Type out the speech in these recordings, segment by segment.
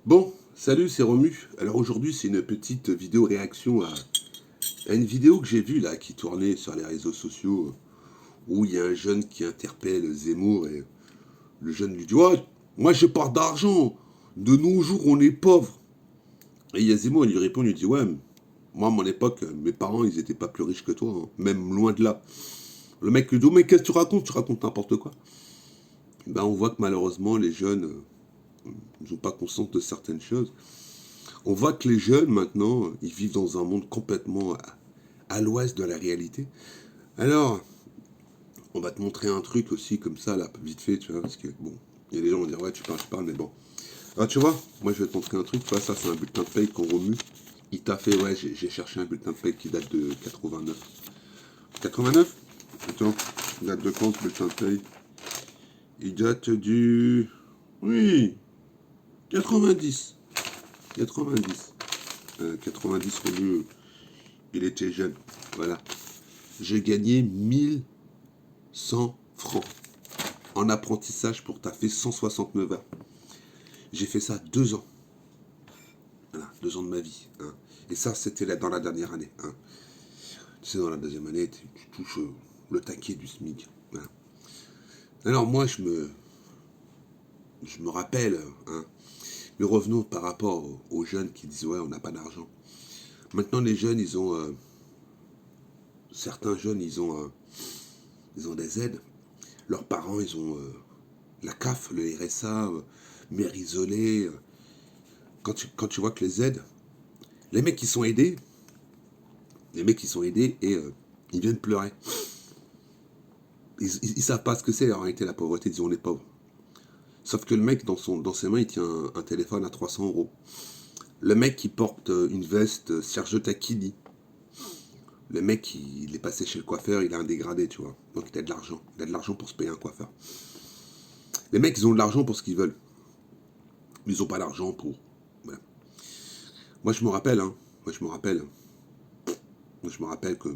Bon, salut, c'est Romu. Alors aujourd'hui, c'est une petite vidéo réaction à une vidéo que j'ai vue là, qui tournait sur les réseaux sociaux, où il y a un jeune qui interpelle Zemmour et le jeune lui dit: Ouais, moi j'ai pas d'argent, de nos jours on est pauvre. Et il y a Zemmour, il lui répond, il lui dit: Ouais, moi à mon époque, mes parents ils étaient pas plus riches que toi, hein, même loin de là. Le mec lui dit: Oh, mais qu'est-ce que tu racontes? Tu racontes n'importe quoi. Ben on voit que malheureusement les jeunes, ils n'ont pas conscience de certaines choses. On voit que les jeunes, maintenant, ils vivent dans un monde complètement à l'ouest de la réalité. Alors, on va te montrer un truc aussi comme ça, là, vite fait, tu vois, parce que, bon, il y a des gens qui vont dire: Ouais, tu parles, mais bon. Alors, tu vois, moi, je vais te montrer un truc, tu vois, ça, c'est un bulletin de paye qu'on remue. Il t'a fait, ouais, j'ai cherché un bulletin de paye qui date de 89. 89. Attends, il date de quand, ce bulletin de paye? Il date du... Oui, 90. 90. 90 remue, il était jeune. Voilà. J'ai gagné 1100 francs en apprentissage pour taffer 169 heures. J'ai fait ça 2 ans. Voilà, 2 ans de ma vie, hein. Et ça, c'était là dans la dernière année, hein. Tu sais, dans la deuxième année, tu touches le taquet du SMIC. Voilà. Alors moi, je me rappelle, hein, mais revenons par rapport aux jeunes qui disent: Ouais, on n'a pas d'argent. Maintenant, les jeunes, ils ont... certains jeunes, ils ont des aides. Leurs parents, ils ont la CAF, le RSA, mère isolée. Quand tu vois que les aides, les mecs qui sont aidés, les mecs qui sont aidés et ils viennent pleurer. Ils savent pas ce que c'est en réalité la pauvreté, ils disent: On est pauvre. Sauf que le mec, dans ses mains, il tient un téléphone à 300 euros. Le mec qui porte une veste Sergio Tacchini. Le mec, il est passé chez le coiffeur, il a un dégradé, tu vois. Donc il a de l'argent. Il a de l'argent pour se payer un coiffeur. Les mecs, ils ont de l'argent pour ce qu'ils veulent. Mais ils ont pas d'argent pour... Voilà. Moi, je me rappelle, hein. Moi, je me rappelle. Moi, je me rappelle que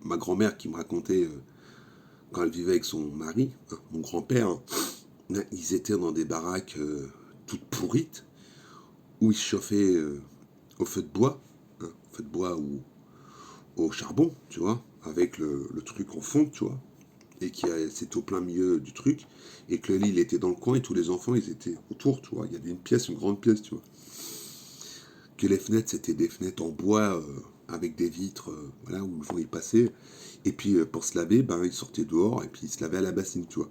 ma grand-mère qui me racontait quand elle vivait avec son mari, hein, mon grand-père, hein, ils étaient dans des baraques toutes pourrites où ils se chauffaient au feu de bois, hein, au feu de bois ou au charbon, tu vois, avec le truc en fond, tu vois, et c'était au plein milieu du truc, et que le lit il était dans le coin et tous les enfants ils étaient autour, tu vois. Il y avait une pièce, une grande pièce, tu vois. Que les fenêtres c'était des fenêtres en bois avec des vitres, voilà, où le vent y passait. Et puis pour se laver, ben ils sortaient dehors et puis ils se lavaient à la bassine, tu vois.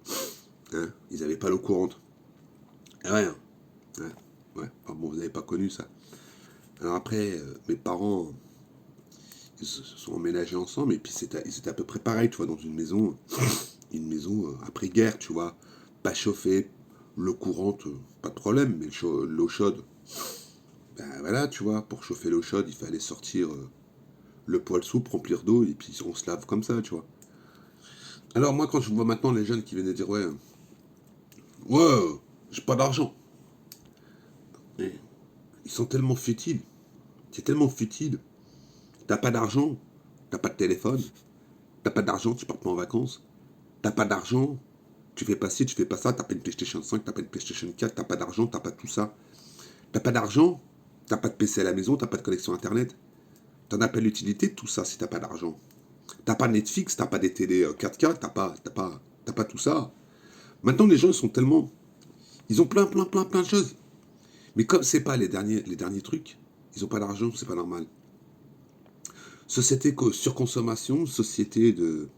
Hein, ils n'avaient pas l'eau courante. Ah ouais, hein. Ouais, ouais. Enfin, bon, vous n'avez pas connu ça. Alors après, mes parents, ils se sont emménagés ensemble et puis ils étaient à peu près pareil, tu vois, dans une maison après-guerre, tu vois, pas chauffée, l'eau courante, pas de problème, mais l'eau chaude, ben voilà, tu vois, pour chauffer l'eau chaude, il fallait sortir le poêle soupe, remplir d'eau et puis on se lave comme ça, tu vois. Alors moi, quand je vois maintenant les jeunes qui viennent de dire: Ouais, ouais, j'ai pas d'argent, mais ils sont tellement futiles, c'est tellement futile. T'as pas d'argent, t'as pas de téléphone, t'as pas d'argent, tu pars pas en vacances, t'as pas d'argent, tu fais pas ci, tu fais pas ça, t'as pas une PlayStation 5, t'as pas une PlayStation 4, t'as pas d'argent, t'as pas tout ça. T'as pas d'argent, t'as pas de PC à la maison, t'as pas de connexion internet. T'en as pas l'utilité de tout ça si t'as pas d'argent. T'as pas Netflix, t'as pas des télé 4K, t'as pas tout ça. Maintenant les gens ils sont tellement... Ils ont plein de choses. Mais comme c'est pas les derniers trucs, ils ont pas d'argent, c'est pas normal. Société surconsommation, société de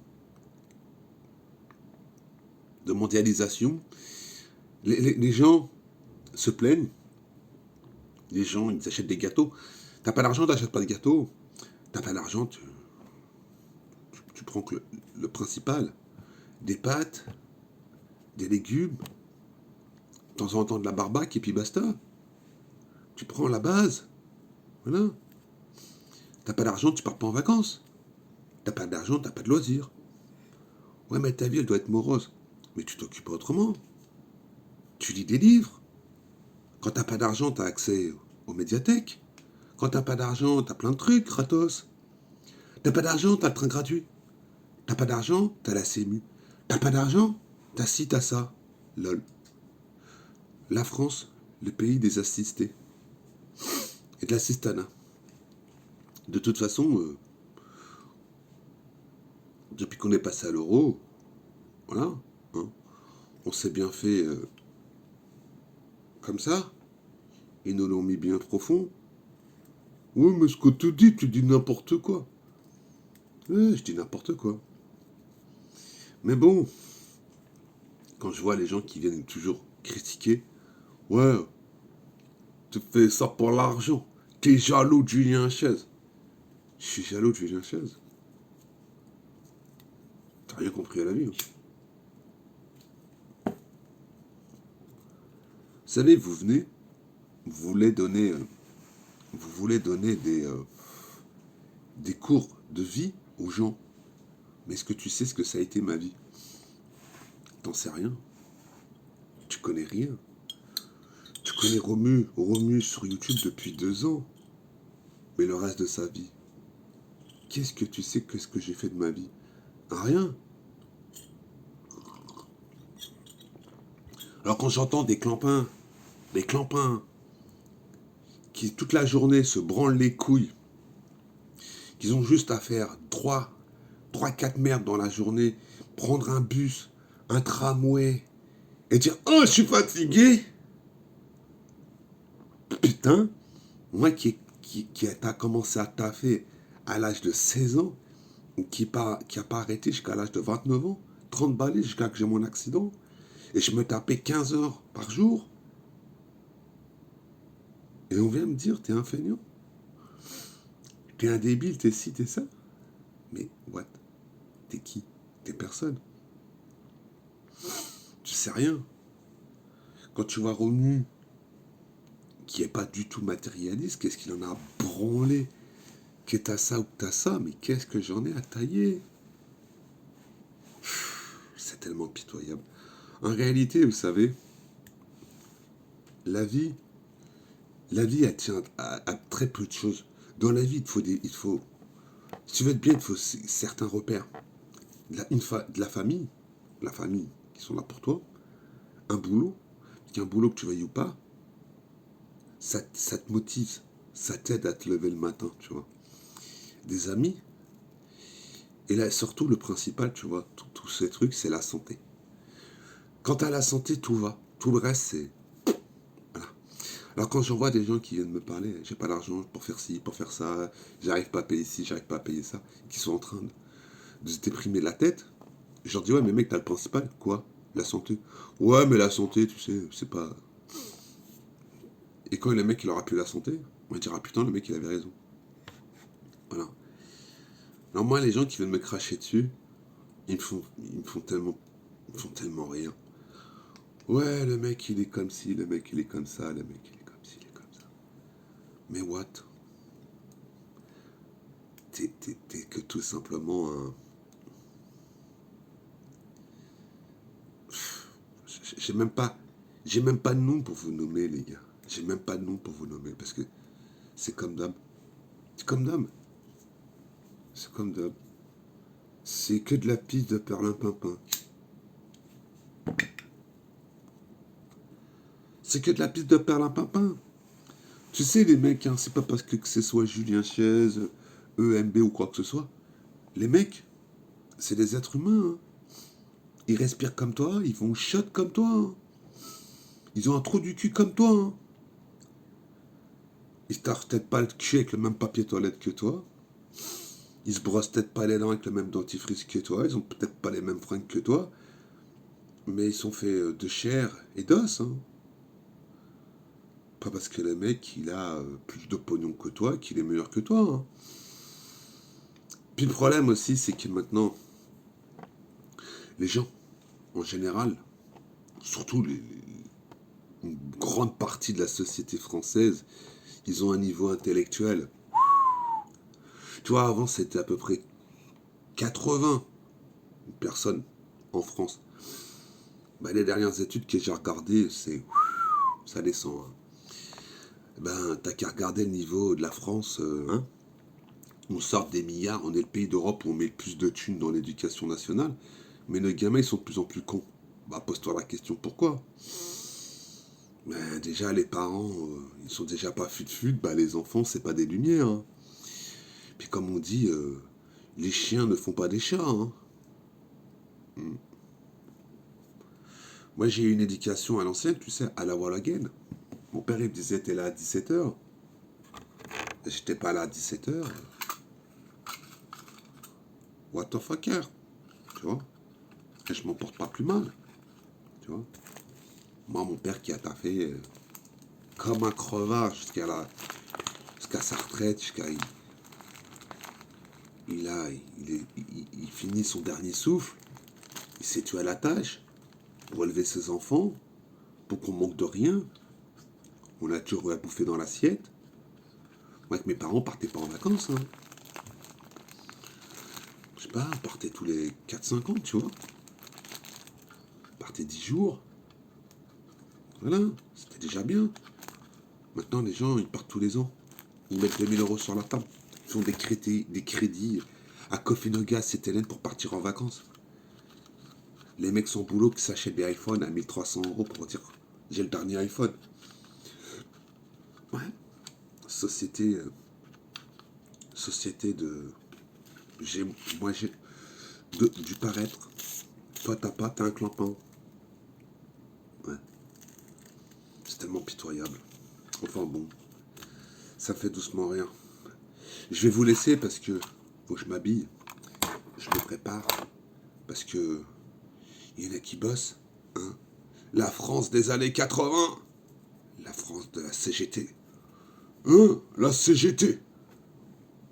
mondialisation. Les gens se plaignent. Les gens, ils achètent des gâteaux. T'as pas d'argent, t'achètes pas de gâteaux. T'as pas d'argent, tu prends que le principal. Des pâtes, des légumes, de temps en temps de la barbaque et puis basta. Tu prends la base. Voilà. T'as pas d'argent, tu pars pas en vacances. T'as pas d'argent, t'as pas de loisirs. Ouais, mais ta vie, elle doit être morose. Mais tu t'occupes autrement. Tu lis des livres. Quand t'as pas d'argent, t'as accès aux médiathèques. Quand t'as pas d'argent, t'as plein de trucs, gratos. T'as pas d'argent, t'as le train gratuit. T'as pas d'argent, t'as la CMU. T'as pas d'argent, t'as ci, t'as ça. Lol. La France, le pays des assistés. et de l'assistanat. De toute façon, depuis qu'on est passé à l'euro, voilà, hein, on s'est bien fait comme ça. Ils nous l'ont mis bien profond. Oui, mais ce que tu dis n'importe quoi. Ouais, je dis n'importe quoi. Mais bon, quand je vois les gens qui viennent toujours critiquer, ouais, tu fais ça pour l'argent. T'es jaloux de Julien Chaise. Je suis jaloux de Julien Chaise. T'as rien compris à la vie. Hein. Vous savez, vous venez, vous voulez donner, vous voulez donner des cours de vie aux gens. Mais est-ce que tu sais ce que ça a été ma vie? T'en sais rien. Tu connais rien. Tu connais Romu sur YouTube depuis 2 ans. Mais le reste de sa vie, qu'est-ce que tu sais que ce que j'ai fait de ma vie? Rien. Alors quand j'entends des clampins, qui toute la journée se branlent les couilles, qu'ils ont juste à faire 4 merdes dans la journée, prendre un bus, un tramway, et dire « Oh, je suis fatigué !» Putain, moi qui a commencé à taffer à l'âge de 16 ans, qui a pas arrêté jusqu'à l'âge de 29 ans, 30 balais jusqu'à que j'ai mon accident, et je me tapais 15 heures par jour, et on vient me dire, t'es un feignant, t'es un débile, t'es ci, t'es ça. Mais what? T'es qui? T'es personne. Tu sais rien. Quand tu vois Romu, qui est pas du tout matérialiste, qu'est-ce qu'il en a branlé? Que t'as ça ou que t'as ça, mais qu'est-ce que j'en ai à tailler? C'est tellement pitoyable. En réalité, vous savez, la vie, elle tient à très peu de choses. Dans la vie, si tu veux être bien, il te faut certains repères. De la famille qui sont là pour toi, un boulot, qu'un boulot que tu veuilles ou pas, ça te motive, ça t'aide à te lever le matin, tu vois. Des amis, et là, surtout le principal, tu vois, tous ces trucs, c'est la santé. Quand t'as la santé, tout va. Tout le reste, c'est... Voilà. Alors quand j'en vois des gens qui viennent me parler, j'ai pas l'argent pour faire ci, pour faire ça, j'arrive pas à payer ci, j'arrive pas à payer ça, qui sont en train de se déprimer la tête, je leur dis, ouais, mais mec, t'as le principal, quoi? La santé. Ouais, mais la santé, tu sais, c'est pas... Et quand le mec, il aura plus la santé, on va dire, ah putain, le mec, il avait raison. Voilà. Alors moi, les gens qui viennent me cracher dessus, ils me font tellement rire. Ouais, le mec, il est comme ci, le mec, il est comme ça, le mec, il est comme ci, il est comme ça. Mais what? T'es que tout simplement un... J'ai même pas... J'ai même pas de nom pour vous nommer, les gars. J'ai même pas de nom pour vous nommer, parce que c'est comme d'hab. C'est comme d'hab. C'est comme d'hab. C'est que de la piste de perlimpinpin. C'est que de la piste de perlimpinpin. Tu sais, les mecs, hein, c'est pas parce que ce soit Julien Chaise, EMB ou quoi que ce soit. Les mecs, c'est des êtres humains. Hein. Ils respirent comme toi, ils vont shot comme toi. Hein. Ils ont un trou du cul comme toi. Hein. Ils se tartent peut-être pas le cul avec le même papier toilette que toi. Ils se brossent peut-être pas les dents avec le même dentifrice que toi. Ils ont peut-être pas les mêmes fringues que toi. Mais ils sont faits de chair et d'os. Hein. Pas parce que le mec, il a plus de pognon que toi, qu'il est meilleur que toi. Hein. Puis le problème aussi, c'est que maintenant, les gens, en général, surtout une grande partie de la société française, ils ont un niveau intellectuel. Tu vois, avant, c'était à peu près 80 personnes en France. Bah, les dernières études que j'ai regardées, ça descend. Hein. Ben, t'as qu'à regarder le niveau de la France. Hein. On sort des milliards, on est le pays d'Europe où on met le plus de thunes dans l'éducation nationale. Mais nos gamins, ils sont de plus en plus cons. Bah, pose-toi la question, pourquoi? Mais déjà, les parents, ils sont déjà pas fut-fut, bah les enfants, c'est pas des lumières, hein. Puis comme on dit, les chiens ne font pas des chats, hein. Mm. Moi, j'ai eu une éducation à l'ancienne, tu sais, à la wall again. Mon père, il me disait, t'es là à 17h. J'étais pas là à 17h. What the fucker, tu vois. Et je m'en porte pas plus mal, tu vois. Moi, mon père qui a taffé comme un crevard jusqu'à sa retraite, il finit son dernier souffle. Il s'est tué à la tâche pour élever ses enfants, pour qu'on manque de rien. On a toujours à bouffer dans l'assiette. Moi, avec mes parents, on partait pas en vacances, hein. Je sais pas, on partait tous les 4-5 ans, tu vois. On partait 10 jours. Voilà, c'était déjà bien. Maintenant, les gens, ils partent tous les ans. Ils mettent 2000 € sur la table. Ils font des crédits à Coffee No Gas et Hélène pour partir en vacances. Les mecs sans boulot qui s'achètent des iPhones à 1300 € pour dire j'ai le dernier iPhone. Ouais. Société, société de. J'ai, moi j'ai. Du paraître. Toi t'as pas, t'as un clampin. Ouais. C'est tellement pitoyable. Enfin bon, ça fait doucement rire. Je vais vous laisser parce que faut que je m'habille. Je me prépare. Parce que il y en a qui bossent. Hein. La France des années 80. La France de la CGT. Hein. La CGT.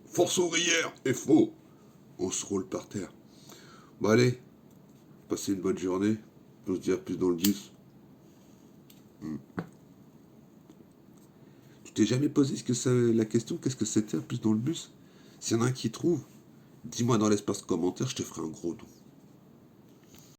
Force ouvrière. Et faux. On se roule par terre. Bon allez, passez une bonne journée. On se dit à plus dans le bus. Tu t'es jamais posé la question qu'est-ce que c'était à plus dans le bus? S'il y en a un qui trouve, dis-moi dans l'espace commentaire, je te ferai un gros don.